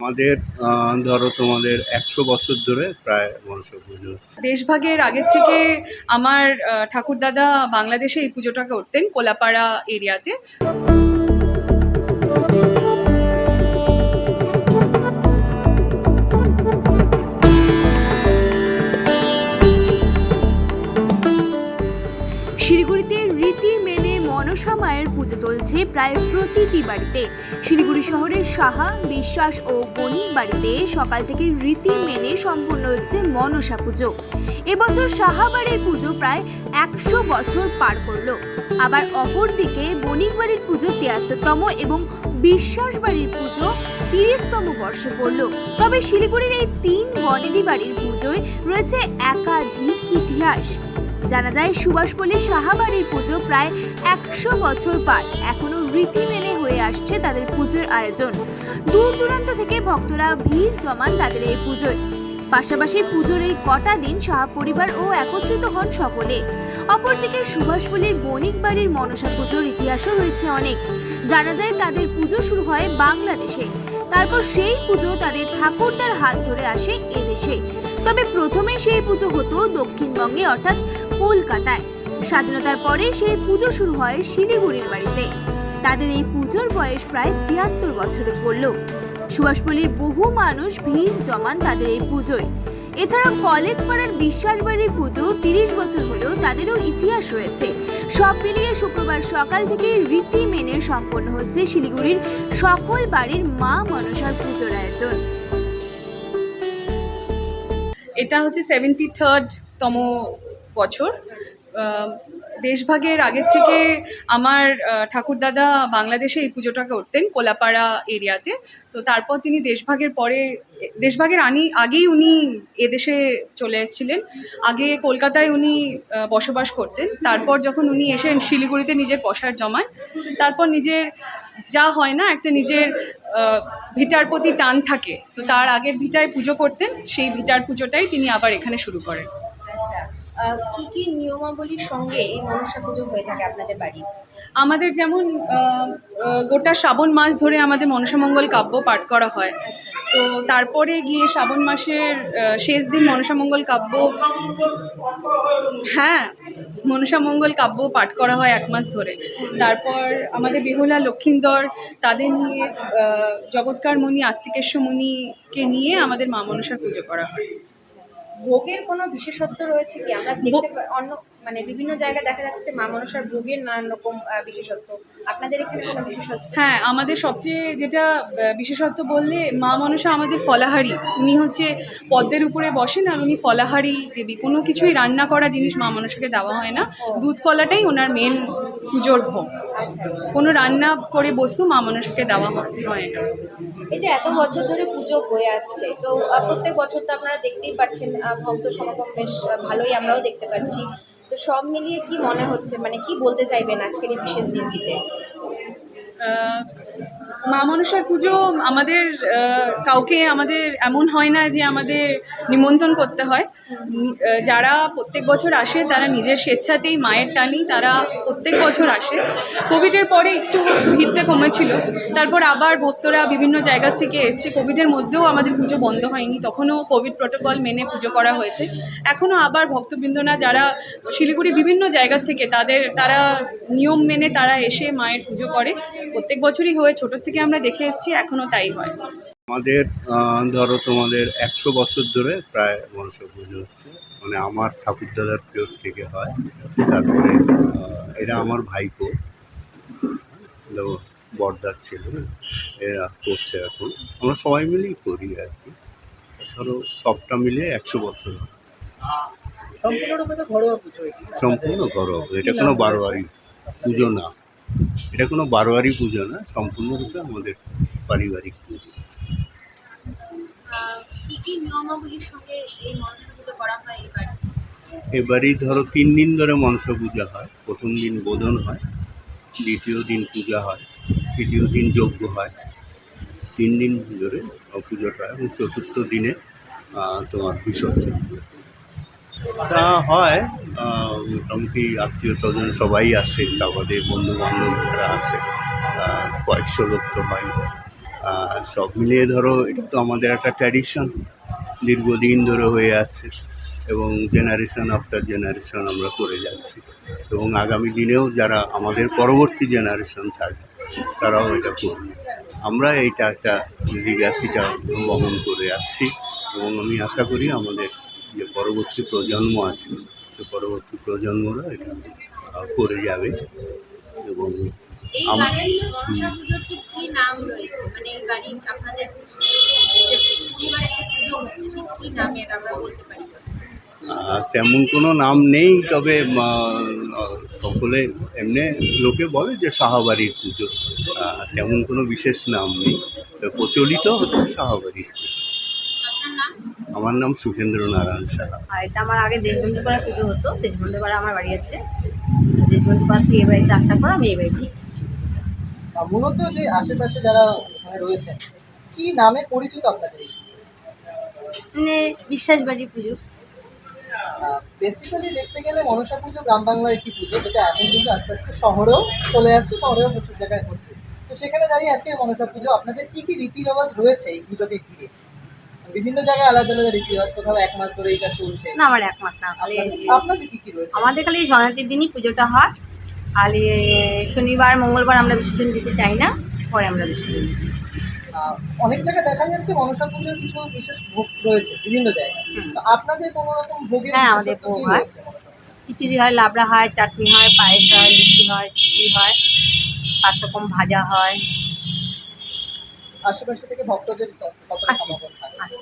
আমাদের ধরো তোমাদের ১০০ বছর ধরে প্রায় মনসা পুজো হচ্ছে। দেশভাগের আগের থেকে আমার ঠাকুরদাদা বাংলাদেশে এই পুজোটা করতেন কোলাপাড়া এরিয়াতে। শিলিগুড়িতে রীতি মেনে মনসা মায়ের পুজো চলছে প্রায় প্রতিটি বাড়িতে। শিলিগুড়ি শহরের সাহা, বিশ্বাস ও বণিক বাড়িতে সকাল থেকে রীতি মেনে সম্পন্ন হচ্ছে মনসা পুজো। এবছর সাহা বাড়ির পুজো প্রায় ১০০ বছর পার করলো। আবার অপরদিকে বণিক বাড়ির পুজো ৭৩তম এবং বিশ্বাস বাড়ির পুজো ৩০তম বর্ষে পড়ল। তবে শিলিগুড়ির এই তিন বনেদি বাড়ির পুজোয় রয়েছে একাধিক ইতিহাস। জানা যায় সুভাষপল্লীর সাহাবাড়ির পুজো প্রায় ১০০ বছর পার, এখনো রীতি মেনে হয়ে আসছে তাদের পুজোর আয়োজন। দূর দূরান্ত থেকে ভক্তরা ভিড় জমান তাদের এই পুজোয়। পাশাপাশি পুজোর এই কটা দিন সাহা পরিবার ও একত্রিত হন সকলে। অপরদিকে সুভাষপল্লীর বণিক বাড়ির মনসা পুজোর ইতিহাসও রয়েছে অনেক। জানা যায় তাদের পুজো শুরু হয় বাংলাদেশে, তারপর সেই পুজো তাদের ঠাকুরদার হাত ধরে আসে এদেশে। তবে প্রথমে সেই পুজো হতো দক্ষিণবঙ্গে অর্থাৎ কলকাতায়। স্বাধীনতার পরে সেই পুজো শুরু হয় শিলিগুড়ির বাড়িতে। তাদের এই পুজোর বয়স প্রায় ৭৩ বছরে পড়ল। সুভাষপল্লীর বহু মানুষ ভিড় জমান তাদের এই পুজোয়। এছাড়াও কলেজ পাড়ার বিশ্বাস বাড়ির পুজো ৩০ বছর হলেও তাদেরও ইতিহাস রয়েছে। সব মিলিয়ে শুক্রবার সকাল থেকে রীতি মেনে সম্পন্ন হচ্ছে শিলিগুড়ির সকল বাড়ির মা মনসার পুজোর আয়োজন। এটা হচ্ছে 73তম বছর। দেশভাগের আগের থেকে আমার ঠাকুরদাদা বাংলাদেশে এই পুজোটা করতেন কোলাপাড়া এরিয়াতে। তো তারপর তিনি দেশভাগের আগেই উনি এদেশে চলে এসেছিলেন। আগে কলকাতায় উনি বসবাস করতেন। তারপর যখন উনি এসে শিলিগুড়িতে নিজের পসার জমায়, তারপর নিজের যা হয় না একটা নিজের ভিটার প্রতি টান থাকে, তো তার আগের ভিটায় পুজো করতেন। সেই ভিটার পুজোটাই তিনি আবার এখানে শুরু করেন। আচ্ছা, কি নিয়মাবলীর সঙ্গে এই মনসা পুজো হয়ে থাকে আপনাদের বাড়ি? আমাদের যেমন গোটা শ্রাবণ মাস ধরে আমাদের মনসামঙ্গল কাব্য পাঠ করা হয়। তো তারপরে গিয়ে শ্রাবণ মাসের শেষ দিন মনসামঙ্গল কাব্য মনসামঙ্গল কাব্য পাঠ করা হয় ১ মাস ধরে। তারপর আমাদের বেহুলা লক্ষিন্দর তাদের নিয়ে জগৎকার মুনি আস্তিকেশ্বর মুনিকে নিয়ে আমাদের মা মনসার পুজো করা হয়। ভোগের কোনো বিশেষত্ব রয়েছে কি? আমরা দেখতে অন্য বিভিন্ন জায়গায় দেখা যাচ্ছে মা মনসার ভোগের নানান রকম বিশেষত্ব। আপনাদের এখানে কোনো বিশেষত্ব? হ্যাঁ, আমাদের সবচেয়ে যেটা বিশেষত্ব বললে মা মনসা আমাদের ফলাহারি। উনি হচ্ছে পদ্মের উপরে বসেন আর উনি ফলাহারি দেবী। কোনো কিছুই রান্না করা জিনিস মা মনসাকে দেওয়া হয় না। দুধ কলাটাই ওনার মেন পুজোর ভোগ। আচ্ছা আচ্ছা। কোনো রান্না করে বস্তু মা মনসাকে দেওয়া হয় না। এই যে এত বছর ধরে পুজো হয়ে আসছে, তো প্রত্যেক বছর তো আপনারা দেখতেই পাচ্ছেন ভক্ত সমাগম বেশ ভালোই আমরাও দেখতে পাচ্ছি। তো সব মিলিয়ে কি মনে হচ্ছে, কি বলতে চাইবেন আজকের এই বিশেষ দিনটিতে? মা মনসার পুজো আমাদের কাউকে এমন হয় না যে আমাদের নিমন্ত্রণ করতে হয়। যারা প্রত্যেক বছর আসে তারা নিজের স্বেচ্ছাতেই মায়ের টানেই তারা প্রত্যেক বছর আসে। কোভিডের পরে একটু ভিড়টা কমেছিল, তারপর আবার ভক্তরা বিভিন্ন জায়গা থেকে এসছে। কোভিডের মধ্যেও আমাদের পুজো বন্ধ হয়নি, তখনও কোভিড প্রোটোকল মেনে পুজো করা হয়েছে। এখনও আবার ভক্তবৃন্দরা যারা শিলিগুড়ির বিভিন্ন জায়গা থেকে তারা নিয়ম মেনে তারা এসে মায়ের পুজো করে। প্রত্যেক বছরই হয়ে ছোটোর থেকে আমরা দেখে এসেছি, এখনও তাই হয়। আমাদের ধরো তোমাদের ১০০ বছর ধরে প্রায় মনসা পুজো হচ্ছে, আমার ঠাকুরদাদার পিরিয়ড থেকে হয়। তারপরে এরা আমার ভাইপো, বড়দার ছেলে, এরা করছে এখন। আমরা সবাই মিলেই করি আর কি। ধরো সবটা মিলিয়ে ১০০ বছর হয়। সম্পূর্ণরূপে তো ঘরোয়া পুজো। সম্পূর্ণ ঘরোয়া। এটা কোনো বারোয়ারি পুজো না, এটা কোনো বারোয়ারি পুজো না, সম্পূর্ণরূপে আমাদের পারিবারিক পুজো। কি নিয়মাবলীর সঙ্গে এই মনসা পুজো করা হয় এবার? এবারই ধরো ৩ দিন ধরে মনসা পূজা হয়। প্রথম দিন বোধন হয়, দ্বিতীয় দিন পূজা হয়, তৃতীয় দিন যজ্ঞ হয়। ৩ দিন ধরে পুজোটা হয় এবং চতুর্থ দিনে তোমার বিসর্জন তা হয়। মোটামুটি আত্মীয় স্বজন সবাই আসে, তারপরে বন্ধু বান্ধব যারা আসে, কয়েকশো লোক তো হয়। আর সব মিলিয়ে ধরো এটা তো আমাদের একটা ট্র্যাডিশন, দীর্ঘদিন ধরে হয়ে আছে এবং জেনারেশন আফটার জেনারেশন আমরা করে যাচ্ছি, এবং আগামী দিনেও যারা আমাদের পরবর্তী জেনারেশন থাকবে তারাও এটা করবে। আমরা এইটা একটা লিগ্যাসিটা বহন করে আসছি, এবং আমি আশা করি আমাদের যে পরবর্তী প্রজন্ম আছে সে পরবর্তী প্রজন্মরা এটা করে যাবে। এবং এই আম- বাড়ির মনসা পুজোর ঠিক কি নাম রয়েছে, মানে এই বাড়ির আপনাদের যে পরিবারের যে পুজো হচ্ছে ঠিক কি নামে এটা আমরা বলতে পারি? তেমন কোনো নাম নেই, তবে সকলে এমনি লোকে বলে যে সাহাবাড়ির পুজো, তেমন কোনো বিশেষ নাম নেই, তো প্রচলিত হচ্ছে সাহাবাড়ির পুজো। আপনার নাম? আমার নাম সুখেন্দ্র নারায়ণ সাহা। আর এটা আমার আগে দেশবন্ধু পাড়া পুজো হতো। দেশবন্ধু পাড়া আমার বাড়ি আছে। দেশবন্ধু পাড়া থেকে এই বাড়িতে আসার পর আমি এই বাড়িতে। মূলত যে আশেপাশে যারা এখানে রয়েছেন কি নামে পরিচিত আপনাদের এই মানে বিশ্বাস বাড়ি পুজো। বেসিক্যালি দেখতে গেলে মনসা পুজো গ্রাম বাংলার একটি পুজো, যেটা এখন কিন্তু আস্তে আস্তে শহরেও চলে আসছে, শহরেও প্রচুর জায়গায় হচ্ছে। তো সেখানে দাঁড়িয়ে আজকে মনসা পুজো আপনাদের কি কি রীতি রেওয়াজ রয়েছে এই পুজোকে ঘিরে? বিভিন্ন জায়গায় আলাদা আলাদা রীতি রেওয়াজ, কোথাও 1 মাস ধরে এটা চলছে। না, আমার 1 মাস না, খালি আপনাদের কি কি রয়েছে? আমাদের খালি সংক্রান্তির দিনই পুজোটা হয়। খালি শনিবার মঙ্গলবার আমরা বিসর্জন দিতে চাই না, পরে আমরা বিসর্জন দিই। অনেক জায়গায় দেখা যাচ্ছে মনসা পুজোর কিছু বিশেষ ভোগ রয়েছে বিভিন্ন জায়গায়। তো আপনাদের কোনো রকম ভোগের হ্যাঁ, আমাদের বিশেষত্ব ভোগ কি হয়। রয়েছে মনসা পুজোয়? খিচুড়ি হয়, লাবড়া হয়, চাটনি হয়, পায়েস হয়, লুচি হয়, সুজি হয়, 5 রকম ভাজা হয়। আশেপাশে থেকে ভক্তদের কতটা আসে, সমাগম থাকে? আসে।